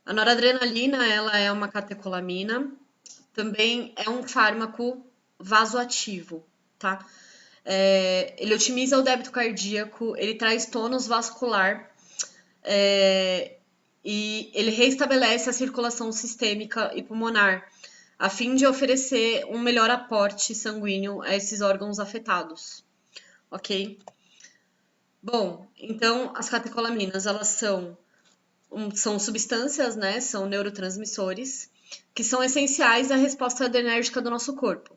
A noradrenalina, ela é uma catecolamina, também é um fármaco vasoativo, tá? Ele otimiza o débito cardíaco, ele traz tônus vascular, é, e ele reestabelece a circulação sistêmica e pulmonar, a fim de oferecer um melhor aporte sanguíneo a esses órgãos afetados, ok? Bom, então as catecolaminas, elas são substâncias, né? São neurotransmissores que são essenciais à resposta adrenérgica do nosso corpo.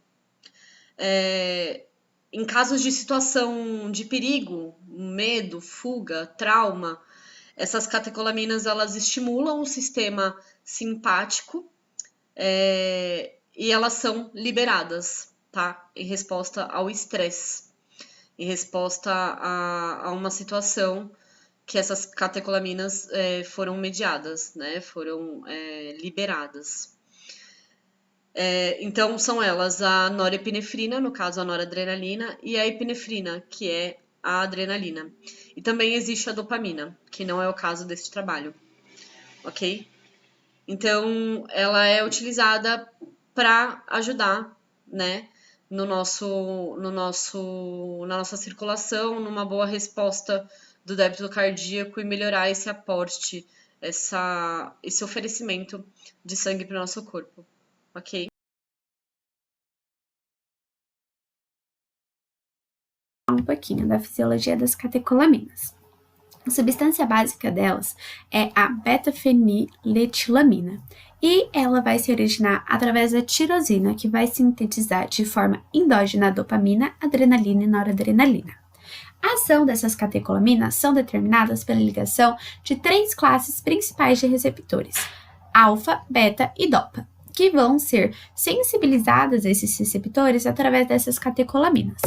Em casos de situação de perigo, medo, fuga, trauma, essas catecolaminas elas estimulam o sistema simpático, e elas são liberadas, tá? Em resposta ao estresse, em resposta a uma situação que essas catecolaminas foram mediadas, né? Foram liberadas. Então, são elas a norepinefrina, no caso a noradrenalina, e a epinefrina, que é a adrenalina. E também existe a dopamina, que não é o caso desse trabalho, ok? Então, ela é utilizada para ajudar, né, na nossa circulação, numa boa resposta do débito cardíaco e melhorar esse aporte, esse oferecimento de sangue para o nosso corpo, ok? Um pouquinho da fisiologia das catecolaminas. A substância básica delas é a beta-feniletilamina e ela vai se originar através da tirosina, que vai sintetizar de forma endógena a dopamina, adrenalina e noradrenalina. A ação dessas catecolaminas são determinadas pela ligação de três classes principais de receptores: alfa, beta e dopa, que vão ser sensibilizadas a esses receptores através dessas catecolaminas.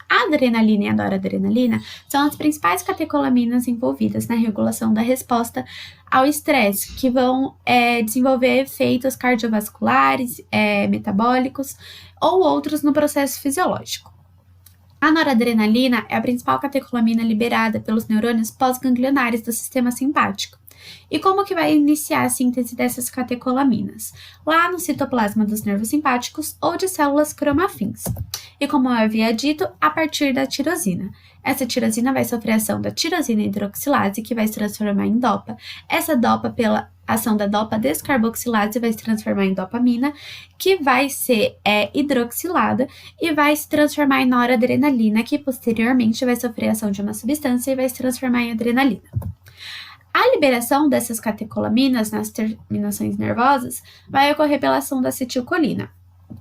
A adrenalina e a noradrenalina são as principais catecolaminas envolvidas na regulação da resposta ao estresse, que vão desenvolver efeitos cardiovasculares, metabólicos ou outros no processo fisiológico. A noradrenalina é a principal catecolamina liberada pelos neurônios pós-ganglionares do sistema simpático. E como que vai iniciar a síntese dessas catecolaminas? Lá no citoplasma dos nervos simpáticos ou de células cromafins. E como eu havia dito, a partir da tirosina. Essa tirosina vai sofrer a ação da tirosina hidroxilase, que vai se transformar em dopa. Essa dopa, pela ação da dopa descarboxilase, vai se transformar em dopamina, que vai ser hidroxilada e vai se transformar em noradrenalina, que posteriormente vai sofrer a ação de uma substância e vai se transformar em adrenalina. A liberação dessas catecolaminas nas terminações nervosas vai ocorrer pela ação da acetilcolina,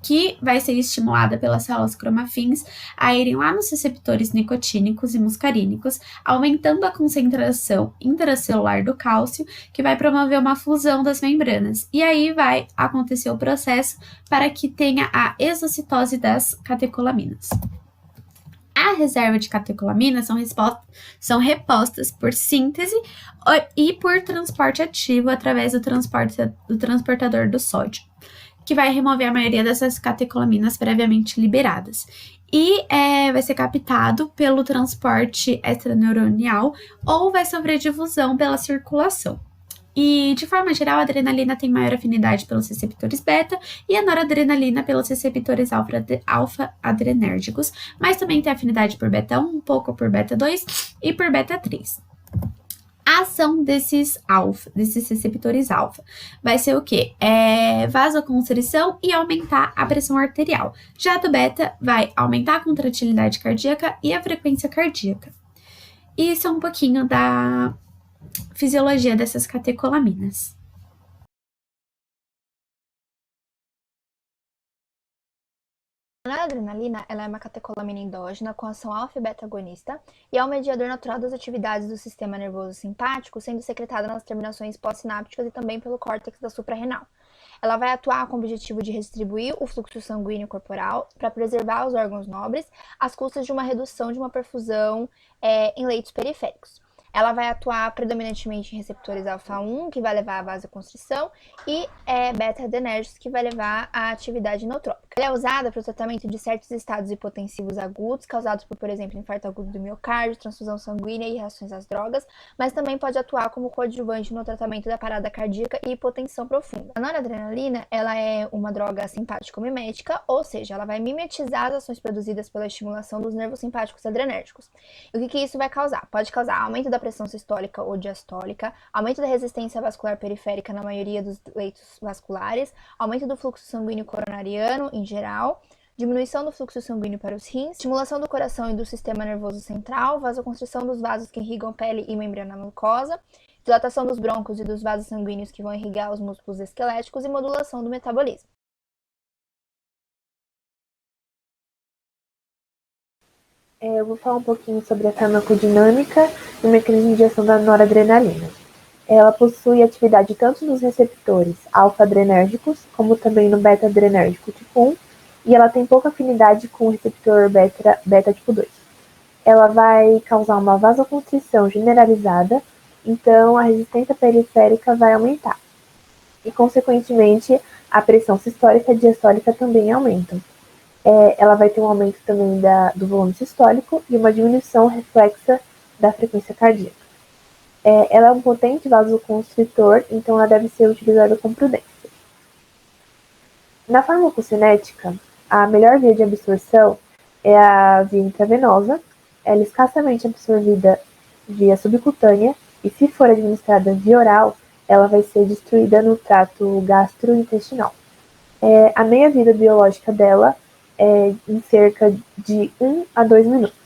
que vai ser estimulada pelas células cromafins a irem lá nos receptores nicotínicos e muscarínicos, aumentando a concentração intracelular do cálcio, que vai promover uma fusão das membranas. E aí vai acontecer o processo para que tenha a exocitose das catecolaminas. A reserva de catecolaminas são repostas por síntese e por transporte ativo através do transportador do sódio, que vai remover a maioria dessas catecolaminas previamente liberadas. E vai ser captado pelo transporte extraneuronial ou vai sofrer difusão pela circulação. E, de forma geral, a adrenalina tem maior afinidade pelos receptores beta e a noradrenalina pelos receptores alfa-adrenérgicos, mas também tem afinidade por beta 1, um pouco por beta 2 e por beta 3. A ação desses receptores alfa vai ser o quê? Vasoconstrição e aumentar a pressão arterial. Já do beta vai aumentar a contratilidade cardíaca e a frequência cardíaca. Isso é um pouquinho da fisiologia dessas catecolaminas. A noradrenalina ela é uma catecolamina endógena com ação alfa e beta agonista e é um mediador natural das atividades do sistema nervoso simpático, sendo secretada nas terminações pós-sinápticas e também pelo córtex da suprarrenal. Ela vai atuar com o objetivo de distribuir o fluxo sanguíneo corporal para preservar os órgãos nobres, às custas de uma redução de uma perfusão em leitos periféricos. Ela vai atuar predominantemente em receptores alfa-1, que vai levar à vasoconstrição, e beta-adrenérgicos, que vai levar à atividade neutrópica. Ela é usada para o tratamento de certos estados hipotensivos agudos, causados por exemplo, infarto agudo do miocárdio, transfusão sanguínea e reações às drogas, mas também pode atuar como coadjuvante no tratamento da parada cardíaca e hipotensão profunda. A noradrenalina, ela é uma droga simpático-mimética, ou seja, ela vai mimetizar as ações produzidas pela estimulação dos nervos simpáticos adrenérgicos. E o que isso vai causar? Pode causar aumento da pressão sistólica ou diastólica, aumento da resistência vascular periférica na maioria dos leitos vasculares, aumento do fluxo sanguíneo coronariano em geral, diminuição do fluxo sanguíneo para os rins, estimulação do coração e do sistema nervoso central, vasoconstrição dos vasos que irrigam pele e membrana mucosa, dilatação dos brônquios e dos vasos sanguíneos que vão irrigar os músculos esqueléticos e modulação do metabolismo. Eu vou falar um pouquinho sobre a farmacodinâmica e o mecanismo de ação da noradrenalina. Ela possui atividade tanto nos receptores alfa-adrenérgicos, como também no beta-adrenérgico tipo 1, e ela tem pouca afinidade com o receptor beta tipo 2. Ela vai causar uma vasoconstrição generalizada, então a resistência periférica vai aumentar. E, consequentemente, a pressão sistólica e diastólica também aumentam. Ela vai ter um aumento também do volume sistólico e uma diminuição reflexa da frequência cardíaca. Ela é um potente vasoconstritor, então ela deve ser utilizada com prudência. Na farmacocinética, a melhor via de absorção é a via intravenosa. Ela é escassamente absorvida via subcutânea e, se for administrada via oral, ela vai ser destruída no trato gastrointestinal. A meia-vida biológica dela é em cerca de 1 a 2 minutos.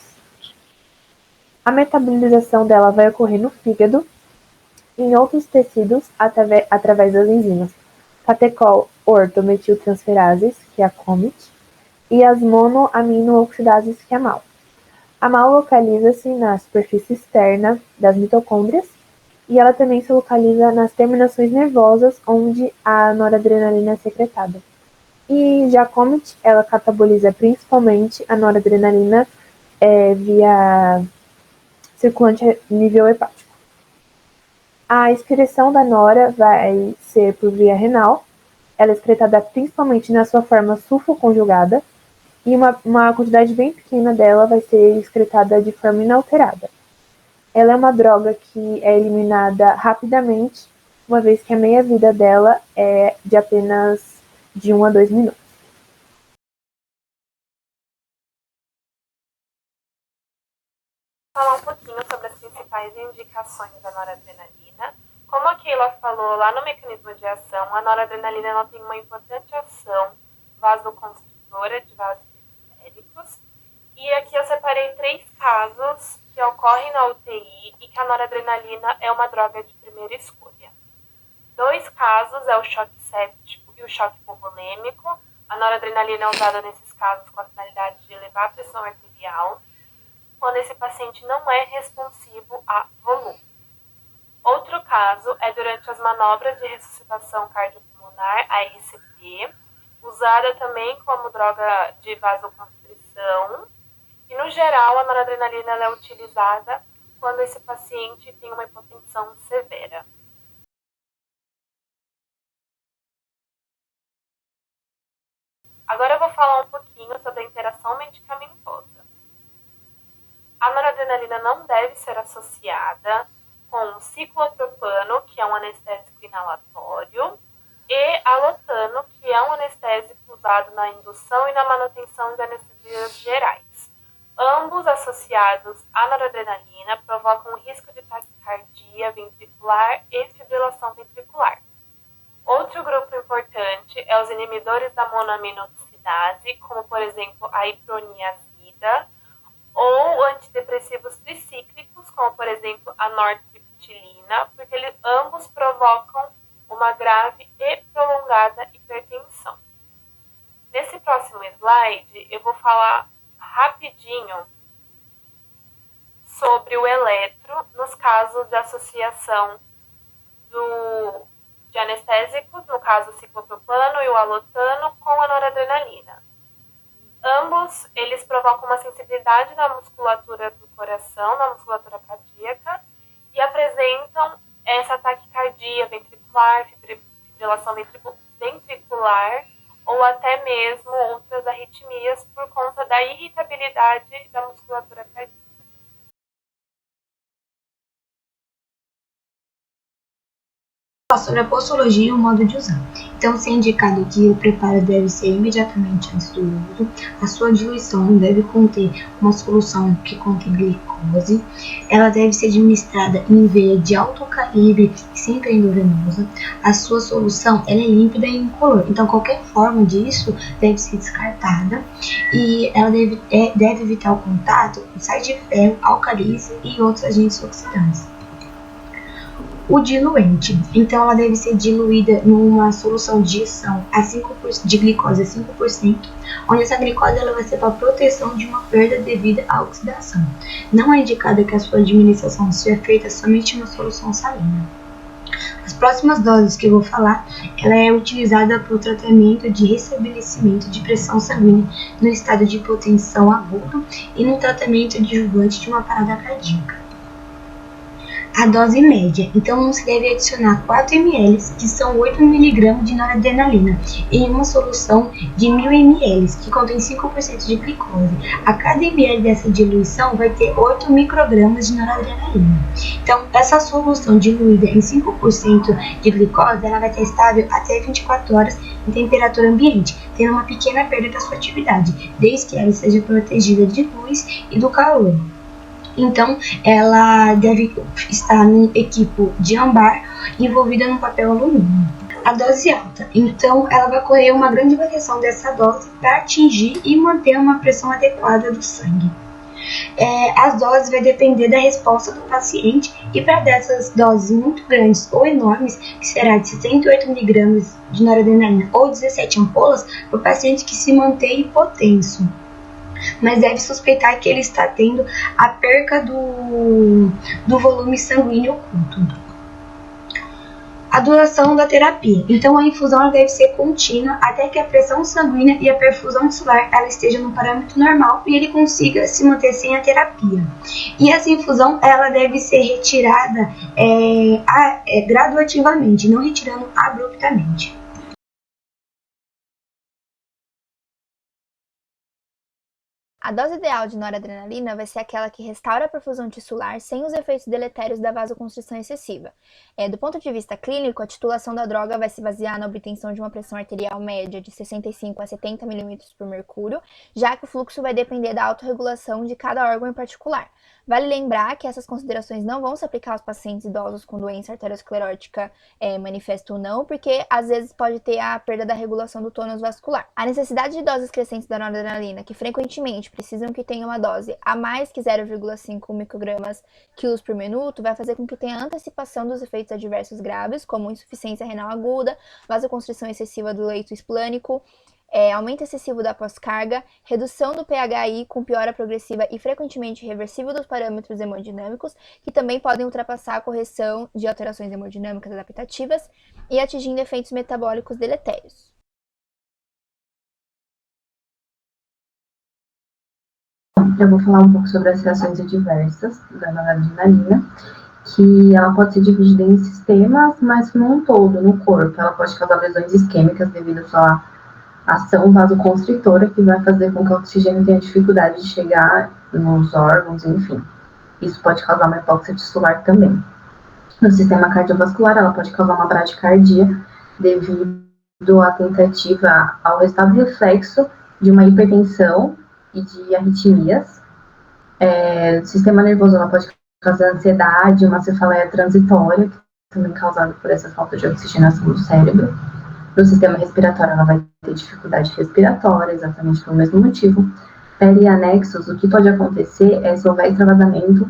A metabolização dela vai ocorrer no fígado e em outros tecidos através das enzimas catecol-ortometiltransferases, que é a COMT, e as monoaminooxidases, que é a MAO. A MAO localiza-se na superfície externa das mitocôndrias e ela também se localiza nas terminações nervosas, onde a noradrenalina é secretada. E já a COMT, ela cataboliza principalmente a noradrenalina via circulante nível hepático. A excreção da nora vai ser por via renal. Ela é excretada principalmente na sua forma sulfoconjugada e uma quantidade bem pequena dela vai ser excretada de forma inalterada. Ela é uma droga que é eliminada rapidamente, uma vez que a meia-vida dela é de apenas de 1 a 2 minutos. Vou falar um pouquinho sobre as principais indicações da noradrenalina. Como a Keila falou lá no mecanismo de ação, a noradrenalina ela tem uma importante ação vasoconstritora de vasos periféricos. E aqui eu separei 3 casos que ocorrem na UTI e que a noradrenalina é uma droga de primeira escolha. 2 casos é o choque séptico e o choque hipovolêmico. A noradrenalina é usada nesses casos com a finalidade de elevar a pressão arterial, quando esse paciente não é responsivo a volume. Outro caso é durante as manobras de ressuscitação cardiopulmonar, a RCP, usada também como droga de vasoconstrição. E, no geral, a noradrenalina ela é utilizada quando esse paciente tem uma hipotensão severa. Agora eu vou falar um pouquinho sobre a interação medicamentosa. A noradrenalina não deve ser associada com ciclopropano, que é um anestésico inalatório, e alotano, que é um anestésico usado na indução e na manutenção de anestesias gerais. Ambos associados à noradrenalina provocam risco de taquicardia ventricular e fibrilação ventricular. Outro grupo importante é os inibidores da monoaminoxidase, como por exemplo a iproniazida, ou antidepressivos tricíclicos, como por exemplo a nortriptilina, porque eles ambos provocam uma grave e prolongada hipertensão. Nesse próximo slide, eu vou falar rapidinho sobre o eletro nos casos de associação de anestésicos, no caso o ciclopropano e o alotano, com a noradrenalina. Ambos, eles provocam uma sensibilidade na musculatura do coração, na musculatura cardíaca, que apresentam essa taquicardia ventricular, fibrilação ventricular, ou até mesmo outras arritmias por conta da irritabilidade da musculatura cardíaca. Sobre a postologia e o modo de usar. Então, se é indicado que o preparo deve ser imediatamente antes do uso, a sua diluição deve conter uma solução que contém glicose, ela deve ser administrada em veia de alto calibre e sempre endovenosa, a sua solução ela é límpida e incolor, então qualquer forma disso deve ser descartada e ela deve evitar o contato com sais de ferro, alcalis e outros agentes oxidantes. O diluente, então ela deve ser diluída numa solução de digestão de glicose a 5%, onde essa glicose ela vai ser para proteção de uma perda devido à oxidação. Não é indicado que a sua administração seja feita somente em uma solução salina. As próximas doses que eu vou falar, ela é utilizada para o tratamento de restabelecimento de pressão sanguínea no estado de hipotensão agudo e no tratamento adjuvante de uma parada cardíaca. A dose média, então não se deve adicionar 4 ml, que são 8 mg de noradrenalina, em uma solução de 1000 ml, que contém 5% de glicose. A cada ml dessa diluição vai ter 8 microgramas de noradrenalina. Então, essa solução diluída em 5% de glicose, ela vai estar estável até 24 horas em temperatura ambiente, tendo uma pequena perda da sua atividade, desde que ela seja protegida de luz e do calor. Então, ela deve estar num equipo de âmbar envolvida num papel alumínio. A dose alta, então ela vai correr uma grande variação dessa dose para atingir e manter uma pressão adequada do sangue. As doses vai depender da resposta do paciente e para dessas doses muito grandes ou enormes, que será de 68 mg de noradrenalina ou 17 ampolas, para o paciente que se mantém hipotenso, mas deve suspeitar que ele está tendo a perca do volume sanguíneo oculto. A duração da terapia. Então, a infusão deve ser contínua até que a pressão sanguínea e a perfusão tissular ela esteja no parâmetro normal e ele consiga se manter sem a terapia. E essa infusão ela deve ser retirada graduativamente, não retirando abruptamente. A dose ideal de noradrenalina vai ser aquela que restaura a perfusão tissular sem os efeitos deletérios da vasoconstrição excessiva. Do ponto de vista clínico, a titulação da droga vai se basear na obtenção de uma pressão arterial média de 65 a 70 mm por mercúrio, já que o fluxo vai depender da autorregulação de cada órgão em particular. Vale lembrar que essas considerações não vão se aplicar aos pacientes idosos com doença arteriosclerótica manifesta ou não, porque às vezes pode ter a perda da regulação do tônus vascular. A necessidade de doses crescentes da noradrenalina, que frequentemente precisam que tenha uma dose a mais que 0,5 microgramas quilos por minuto, vai fazer com que tenha antecipação dos efeitos adversos graves, como insuficiência renal aguda, vasoconstrição excessiva do leito esplânico, aumento excessivo da pós-carga, redução do pHI com piora progressiva e frequentemente reversível dos parâmetros hemodinâmicos, que também podem ultrapassar a correção de alterações hemodinâmicas adaptativas e atingindo efeitos metabólicos deletérios. Eu vou falar um pouco sobre as reações adversas da noradrenalina, que ela pode ser dividida em sistemas, mas num todo, no corpo. Ela pode causar lesões isquêmicas devido à sua ação vasoconstritora, que vai fazer com que o oxigênio tenha dificuldade de chegar nos órgãos, enfim. Isso pode causar uma hipóxia tissular também. No sistema cardiovascular, ela pode causar uma bradicardia devido à tentativa ao resultado reflexo de uma hipertensão e de arritmias. No sistema nervoso, ela pode causar ansiedade, uma cefaleia transitória, que é também causada por essa falta de oxigenação do cérebro. No sistema respiratório, ela vai ter dificuldade respiratória, exatamente pelo mesmo motivo. Perianexos, o que pode acontecer é se houver extravasamento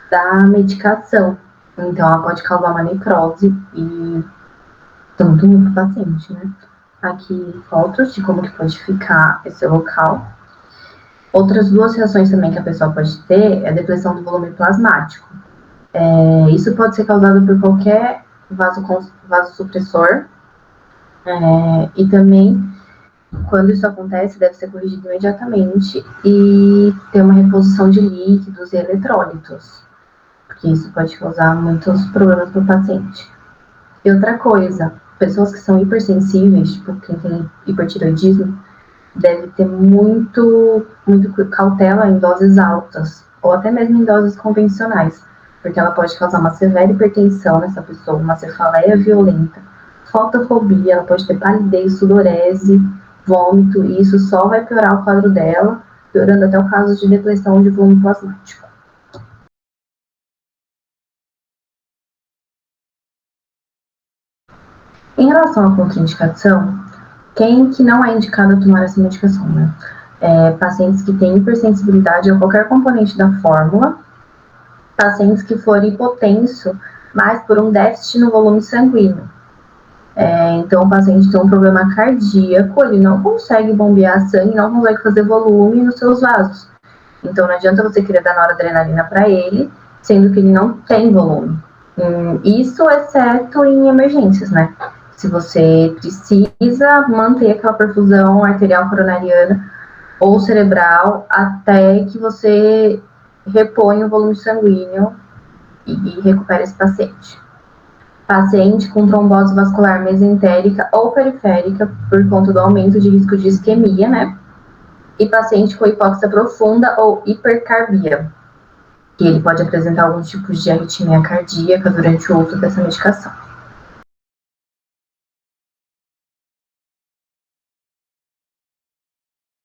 da medicação. Então, ela pode causar uma necrose e tanto no paciente, né? Aqui, fotos de como que pode ficar esse local. Outras duas reações também que a pessoa pode ter é a depressão do volume plasmático. Isso pode ser causado por qualquer vasosupressor. E também, quando isso acontece, deve ser corrigido imediatamente e ter uma reposição de líquidos e eletrólitos. porque isso pode causar muitos problemas para o paciente. E outra coisa, pessoas que são hipersensíveis, tipo quem tem hipertiroidismo, deve ter muito cautela em doses altas, ou até mesmo em doses convencionais, porque ela pode causar uma severa hipertensão nessa pessoa, uma cefaleia violenta, fotofobia, ela pode ter palidez, sudorese, vômito, e isso só vai piorar o quadro dela, piorando até o caso de depressão de volume plasmático. Em relação à contraindicação, quem que não é indicado a tomar essa medicação, né? Pacientes que têm hipersensibilidade a qualquer componente da fórmula, pacientes que forem hipotenso, mas por um déficit no volume sanguíneo. Então, o paciente tem um problema cardíaco, ele não consegue bombear sangue, não consegue fazer volume nos seus vasos. Então, não adianta você querer dar noradrenalina para ele, sendo que ele não tem volume. Isso exceto em emergências, né? Se você precisa manter aquela perfusão arterial coronariana ou cerebral até que você reponha o volume sanguíneo e recupere esse paciente. Paciente com trombose vascular mesentérica ou periférica por conta do aumento de risco de isquemia, né? E paciente com hipóxia profunda ou hipercarbia, que ele pode apresentar alguns tipos de arritmia cardíaca durante o uso dessa medicação.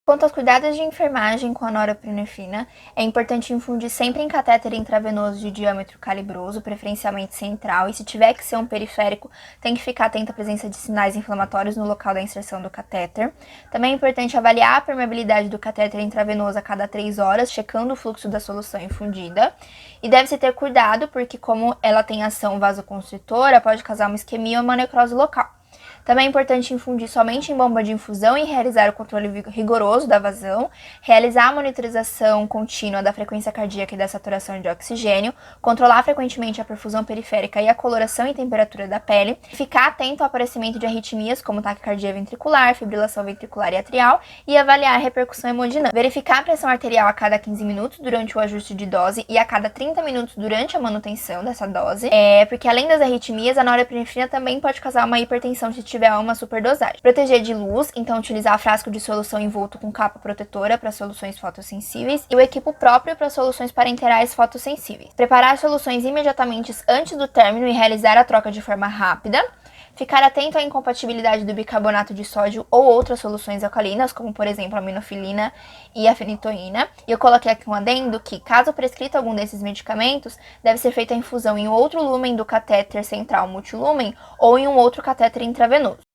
Quanto aos cuidados de enfermagem com a norepinefrina, é importante infundir sempre em catéter intravenoso de diâmetro calibroso, preferencialmente central, e se tiver que ser um periférico, tem que ficar atento à presença de sinais inflamatórios no local da inserção do catéter. Também é importante avaliar a permeabilidade do catéter intravenoso a cada 3 horas, checando o fluxo da solução infundida. E deve-se ter cuidado, porque como ela tem ação vasoconstritora, pode causar uma isquemia ou uma necrose local. Também é importante infundir somente em bomba de infusão e realizar o controle rigoroso da vazão, realizar a monitorização contínua da frequência cardíaca e da saturação de oxigênio, controlar frequentemente a perfusão periférica e a coloração e temperatura da pele, ficar atento ao aparecimento de arritmias como taquicardia ventricular, fibrilação ventricular e atrial e avaliar a repercussão hemodinâmica. Verificar a pressão arterial a cada 15 minutos durante o ajuste de dose e a cada 30 minutos durante a manutenção dessa dose, porque além das arritmias, a norepinefrina também pode causar uma hipertensão se tiver uma superdosagem. Proteger de luz, então utilizar frasco de solução envolto com capa protetora para soluções fotossensíveis e o equipo próprio para soluções parenterais fotossensíveis. Preparar as soluções imediatamente antes do término e realizar a troca de forma rápida. Ficar atento à incompatibilidade do bicarbonato de sódio ou outras soluções alcalinas, como por exemplo a aminofilina e a fenitoína. E eu coloquei aqui um adendo que, caso prescrito algum desses medicamentos, deve ser feita a infusão em outro lúmen do catéter central multilumen ou em um outro catéter intravenoso.